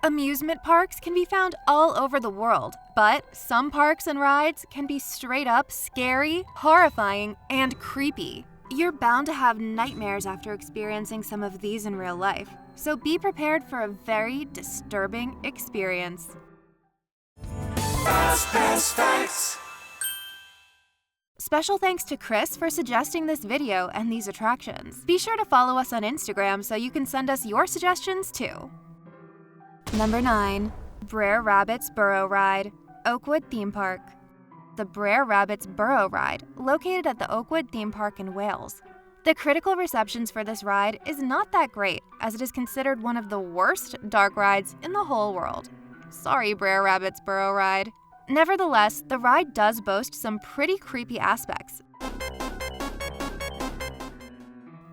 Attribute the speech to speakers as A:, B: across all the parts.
A: Amusement parks can be found all over the world, but some parks and rides can be straight up scary, horrifying, and creepy. You're bound to have nightmares after experiencing some of these in real life, so be prepared for a very disturbing experience.
B: Fastpass facts.
A: Special thanks to Chris for suggesting this video and these attractions. Be sure to follow us on Instagram so you can send us your suggestions too. Number 9. Brer Rabbit's Burrow Ride, Oakwood Theme Park. The Brer Rabbit's Burrow Ride, located at the Oakwood Theme Park in Wales. The critical receptions for this ride is not that great, as it is considered one of the worst dark rides in the whole world. Sorry, Brer Rabbit's Burrow Ride. Nevertheless, the ride does boast some pretty creepy aspects,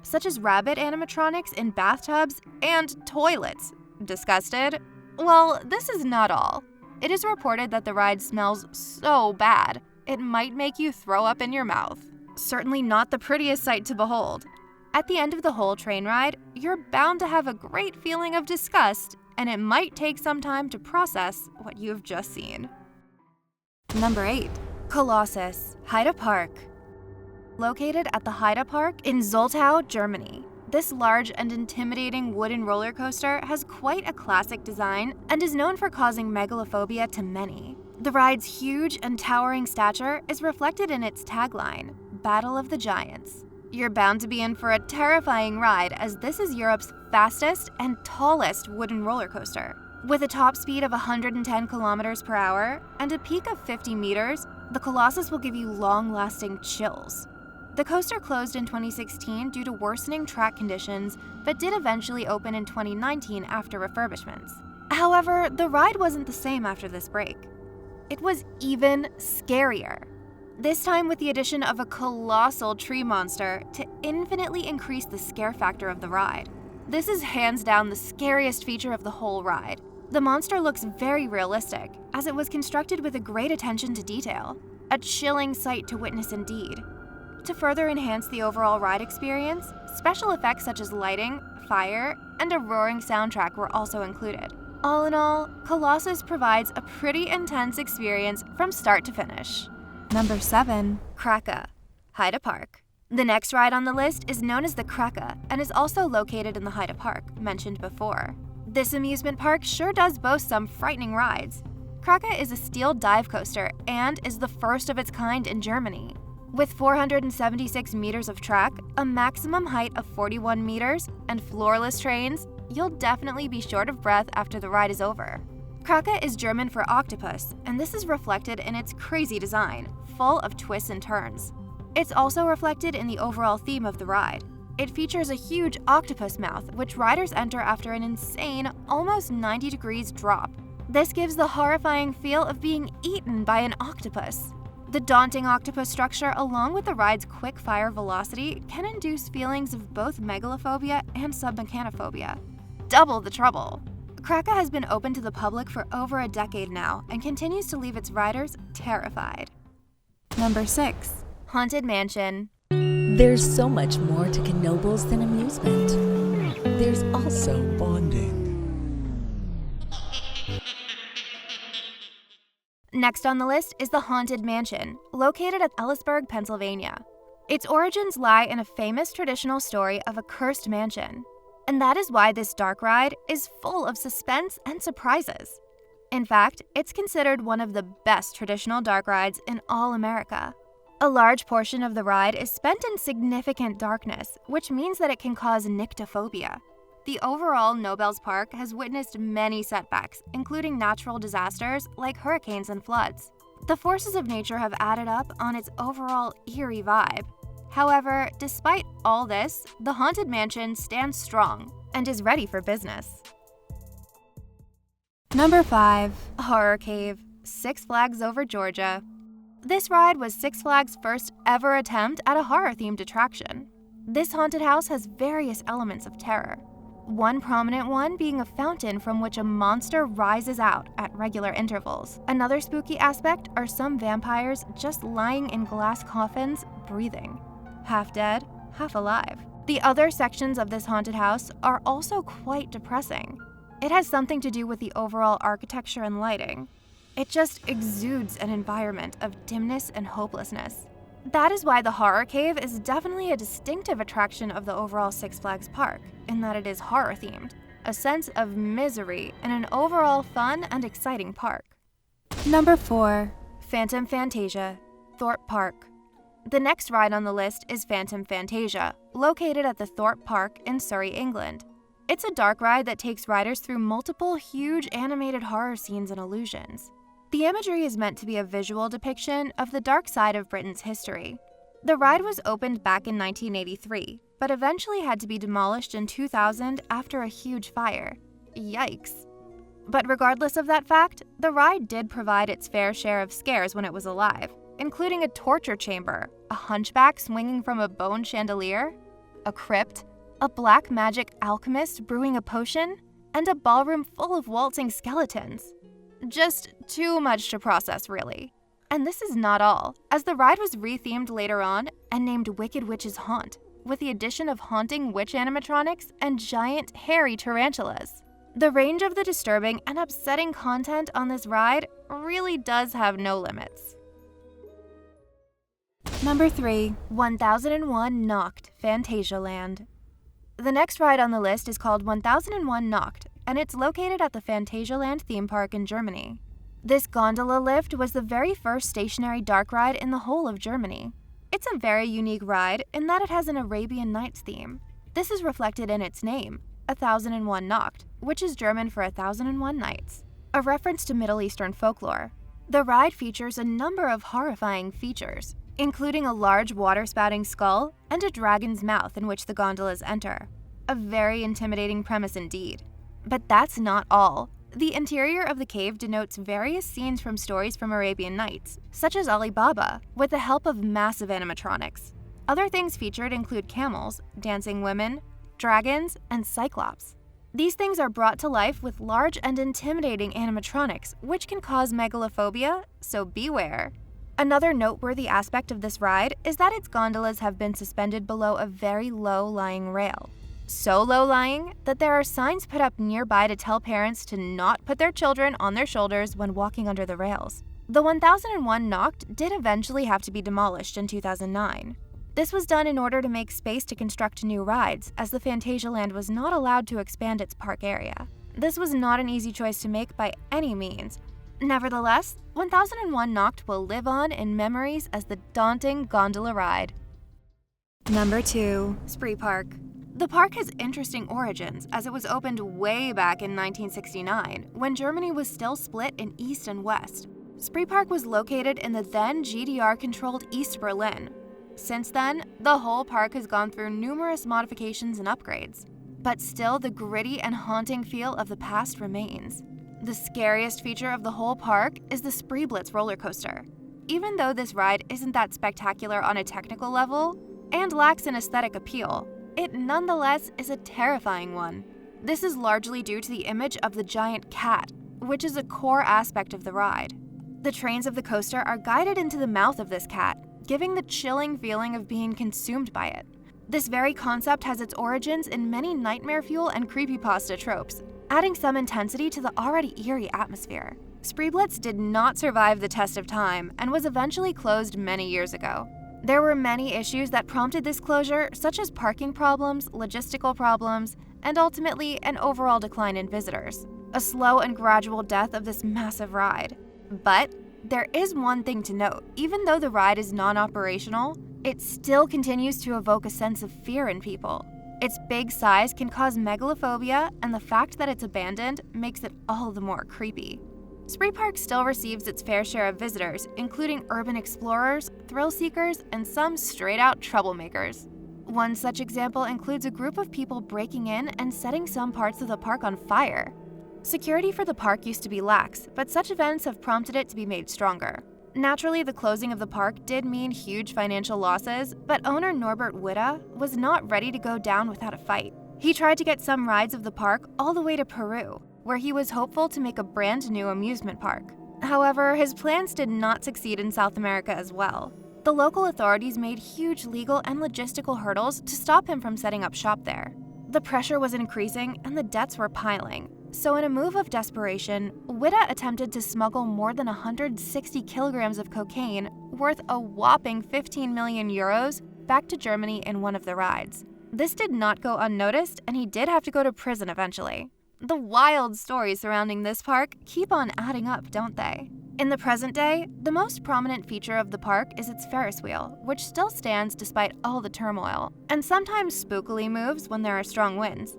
A: such as rabbit animatronics in bathtubs and toilets. Disgusted? Well, this is not all. It is reported that the ride smells so bad, it might make you throw up in your mouth. Certainly not the prettiest sight to behold. At the end of the whole train ride, you're bound to have a great feeling of disgust, and it might take some time to process what you've just seen. Number 8. Colossus, Heide Park. Located at the Heide Park in Zoltau, Germany. This large and intimidating wooden roller coaster has quite a classic design and is known for causing megalophobia to many. The ride's huge and towering stature is reflected in its tagline, Battle of the Giants. You're bound to be in for a terrifying ride, as this is Europe's fastest and tallest wooden roller coaster. With a top speed of 110 kilometers per hour and a peak of 50 meters, the Colossus will give you long-lasting chills. The coaster closed in 2016 due to worsening track conditions, but did eventually open in 2019 after refurbishments. However, the ride wasn't the same after this break. It was even scarier. This time with the addition of a colossal tree monster to infinitely increase the scare factor of the ride. This is hands down the scariest feature of the whole ride. The monster looks very realistic, as it was constructed with a great attention to detail. A chilling sight to witness indeed. To further enhance the overall ride experience, special effects such as lighting, fire, and a roaring soundtrack were also included. All in all, Colossus provides a pretty intense experience from start to finish. Number 7. KRAKE, Heide Park. The next ride on the list is known as the KRAKE and is also located in the Heide Park, mentioned before. This amusement park sure does boast some frightening rides. KRAKE is a steel dive coaster and is the first of its kind in Germany. With 476 meters of track, a maximum height of 41 meters, and floorless trains, you'll definitely be short of breath after the ride is over. KRAKE is German for octopus, and this is reflected in its crazy design, full of twists and turns. It's also reflected in the overall theme of the ride. It features a huge octopus mouth, which riders enter after an insane, almost 90 degrees drop. This gives the horrifying feel of being eaten by an octopus. The daunting octopus structure, along with the ride's quick-fire velocity, can induce feelings of both megalophobia and submechanophobia. Double the trouble! KRAKE has been open to the public for over a decade now and continues to leave its riders terrified. Number 6. Haunted Mansion.
C: There's so much more to Knoebels than amusement. There's also
B: bonding.
A: Next on the list is the Haunted Mansion, located at Ellisburg, Pennsylvania. Its origins lie in a famous traditional story of a cursed mansion, and that is why this dark ride is full of suspense and surprises. In fact, it's considered one of the best traditional dark rides in all America. A large portion of the ride is spent in significant darkness, which means that it can cause nyctophobia. The overall Knoebel's Park has witnessed many setbacks, including natural disasters like hurricanes and floods. The forces of nature have added up on its overall eerie vibe. However, despite all this, the Haunted Mansion stands strong and is ready for business. Number 5. Horror Cave, Six Flags Over Georgia. This ride was Six Flags' first ever attempt at a horror-themed attraction. This haunted house has various elements of terror. One prominent one being a fountain from which a monster rises out at regular intervals. Another spooky aspect are some vampires just lying in glass coffins, breathing. Half dead, half alive. The other sections of this haunted house are also quite depressing. It has something to do with the overall architecture and lighting. It just exudes an environment of dimness and hopelessness. That is why the Horror Cave is definitely a distinctive attraction of the overall Six Flags park, in that it is horror-themed, a sense of misery in an overall fun and exciting park. Number 4. Phantom Fantasia, Thorpe Park. The next ride on the list is Phantom Fantasia, located at the Thorpe Park in Surrey, England. It's a dark ride that takes riders through multiple huge animated horror scenes and illusions. The imagery is meant to be a visual depiction of the dark side of Britain's history. The ride was opened back in 1983, but eventually had to be demolished in 2000 after a huge fire. Yikes. But regardless of that fact, the ride did provide its fair share of scares when it was alive, including a torture chamber, a hunchback swinging from a bone chandelier, a crypt, a black magic alchemist brewing a potion, and a ballroom full of waltzing skeletons. Just too much to process, really. And this is not all, as the ride was rethemed later on and named Wicked Witch's Haunt, with the addition of haunting witch animatronics and giant hairy tarantulas. The range of the disturbing and upsetting content on this ride really does have no limits. Number 3. 1001 NACHT, Phantasialand. The next ride on the list is called 1001 NACHT, and it's located at the Phantasialand theme park in Germany. This gondola lift was the very first stationary dark ride in the whole of Germany. It's a very unique ride in that it has an Arabian Nights theme. This is reflected in its name, 1001 NACHT, which is German for 1001 Nights, a reference to Middle Eastern folklore. The ride features a number of horrifying features, including a large water-spouting skull and a dragon's mouth in which the gondolas enter. A very intimidating premise indeed. But that's not all. The interior of the cave denotes various scenes from stories from Arabian Nights, such as Ali Baba, with the help of massive animatronics. Other things featured include camels, dancing women, dragons, and cyclops. These things are brought to life with large and intimidating animatronics, which can cause megalophobia, so beware. Another noteworthy aspect of this ride is that its gondolas have been suspended below a very low-lying rail. So low-lying that there are signs put up nearby to tell parents to not put their children on their shoulders when walking under the rails. The 1001 NACHT did eventually have to be demolished in 2009. This was done in order to make space to construct new rides, as the Phantasialand was not allowed to expand its park area. This was not an easy choice to make by any means. Nevertheless, 1001 NACHT will live on in memories as the daunting gondola ride. Number 2. SPREEPARK. The park has interesting origins, as it was opened way back in 1969, when Germany was still split in East and West. SPREEPARK was located in the then GDR-controlled East Berlin. Since then, the whole park has gone through numerous modifications and upgrades. But still, the gritty and haunting feel of the past remains. The scariest feature of the whole park is the SPREEBLITZ roller coaster. Even though this ride isn't that spectacular on a technical level and lacks an aesthetic appeal, it nonetheless is a terrifying one. This is largely due to the image of the giant cat, which is a core aspect of the ride. The trains of the coaster are guided into the mouth of this cat, giving the chilling feeling of being consumed by it. This very concept has its origins in many nightmare fuel and creepypasta tropes, adding some intensity to the already eerie atmosphere. SPREEBLITZ did not survive the test of time and was eventually closed many years ago. There were many issues that prompted this closure, such as parking problems, logistical problems, and ultimately an overall decline in visitors. A slow and gradual death of this massive ride. But there is one thing to note. Even though the ride is non-operational, it still continues to evoke a sense of fear in people. Its big size can cause megalophobia, and the fact that it's abandoned makes it all the more creepy. SPREEPARK still receives its fair share of visitors, including urban explorers, thrill seekers, and some straight-out troublemakers. One such example includes a group of people breaking in and setting some parts of the park on fire. Security for the park used to be lax, but such events have prompted it to be made stronger. Naturally, the closing of the park did mean huge financial losses, but owner Norbert Witte was not ready to go down without a fight. He tried to get some rides of the park all the way to Peru, where he was hopeful to make a brand new amusement park. However, his plans did not succeed in South America as well. The local authorities made huge legal and logistical hurdles to stop him from setting up shop there. The pressure was increasing and the debts were piling, So in a move of desperation, Witta attempted to smuggle more than 160 kilograms of cocaine, worth a whopping 15 million euros, back to Germany in one of the rides. This did not go unnoticed, and he did have to go to prison eventually. The wild stories surrounding this park keep on adding up, don't they? In the present day, the most prominent feature of the park is its Ferris wheel, which still stands despite all the turmoil, and sometimes spookily moves when there are strong winds.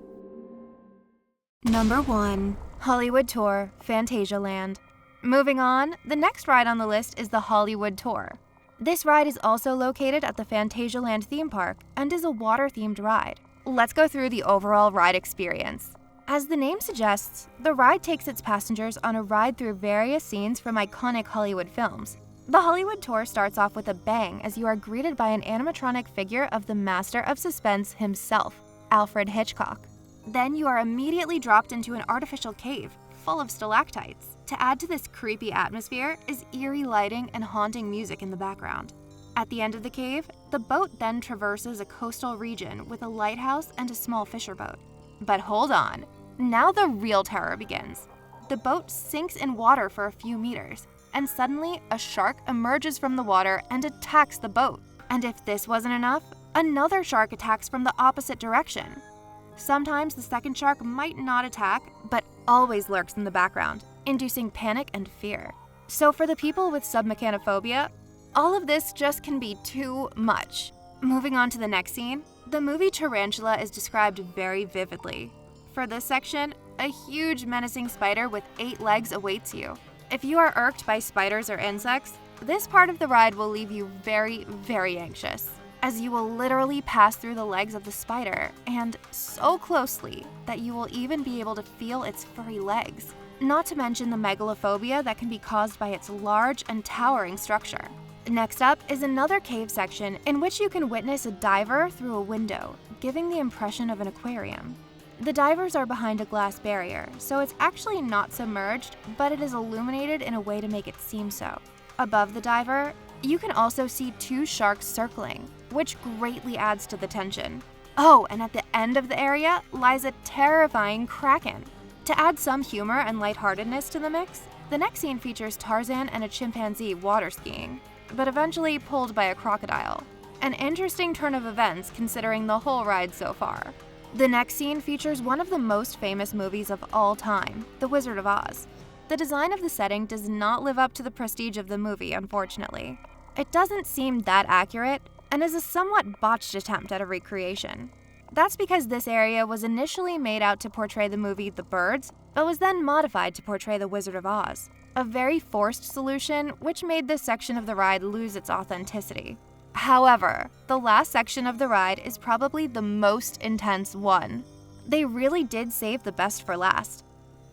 A: Number 1. Hollywood Tour, Fantasialand. Moving on, the next ride on the list is the Hollywood Tour. This ride is also located at the Fantasialand theme park and is a water-themed ride. Let's go through the overall ride experience. As the name suggests, the ride takes its passengers on a ride through various scenes from iconic Hollywood films. The Hollywood Tour starts off with a bang as you are greeted by an animatronic figure of the master of suspense himself, Alfred Hitchcock. Then you are immediately dropped into an artificial cave full of stalactites. To add to this creepy atmosphere is eerie lighting and haunting music in the background. At the end of the cave, the boat then traverses a coastal region with a lighthouse and a small fisher boat. But hold on, now the real terror begins. The boat sinks in water for a few meters, and suddenly a shark emerges from the water and attacks the boat. And if this wasn't enough, another shark attacks from the opposite direction. Sometimes the second shark might not attack, but always lurks in the background, inducing panic and fear. So for the people with submechanophobia, all of this just can be too much. Moving on to the next scene, the movie Tarantula is described very vividly. For this section, a huge menacing spider with 8 legs awaits you. If you are irked by spiders or insects, this part of the ride will leave you very, very anxious, as you will literally pass through the legs of the spider, and so closely that you will even be able to feel its furry legs. Not to mention the megalophobia that can be caused by its large and towering structure. Next up is another cave section in which you can witness a diver through a window, giving the impression of an aquarium. The divers are behind a glass barrier, so it's actually not submerged, but it is illuminated in a way to make it seem so. Above the diver, you can also see 2 sharks circling, which greatly adds to the tension. Oh, and at the end of the area lies a terrifying kraken. To add some humor and lightheartedness to the mix, the next scene features Tarzan and a chimpanzee water skiing, but eventually pulled by a crocodile. An interesting turn of events considering the whole ride so far. The next scene features one of the most famous movies of all time, The Wizard of Oz. The design of the setting does not live up to the prestige of the movie, unfortunately. It doesn't seem that accurate, and is a somewhat botched attempt at a recreation. That's because this area was initially made out to portray the movie The Birds, but was then modified to portray The Wizard of Oz. A very forced solution, which made this section of the ride lose its authenticity. However, the last section of the ride is probably the most intense one. They really did save the best for last.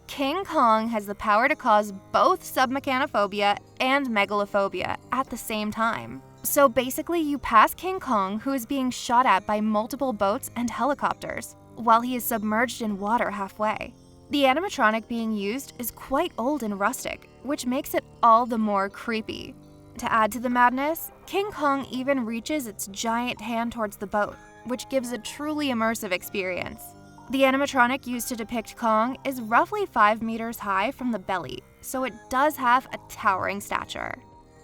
A: King Kong has the power to cause both submechanophobia and megalophobia at the same time. So basically, you pass King Kong, who is being shot at by multiple boats and helicopters, while he is submerged in water halfway. The animatronic being used is quite old and rustic, which makes it all the more creepy. To add to the madness, King Kong even reaches its giant hand towards the boat, which gives a truly immersive experience. The animatronic used to depict Kong is roughly 5 meters high from the belly, so it does have a towering stature.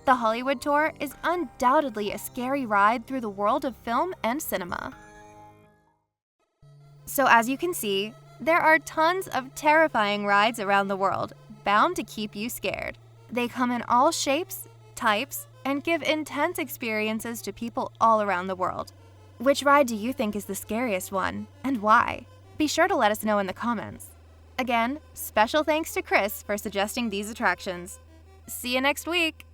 A: The Hollywood Tour is undoubtedly a scary ride through the world of film and cinema. So as you can see, there are tons of terrifying rides around the world, bound to keep you scared. They come in all shapes, types, and give intense experiences to people all around the world. Which ride do you think is the scariest one, and why? Be sure to let us know in the comments. Again, special thanks to Chris for suggesting these attractions. See you next week!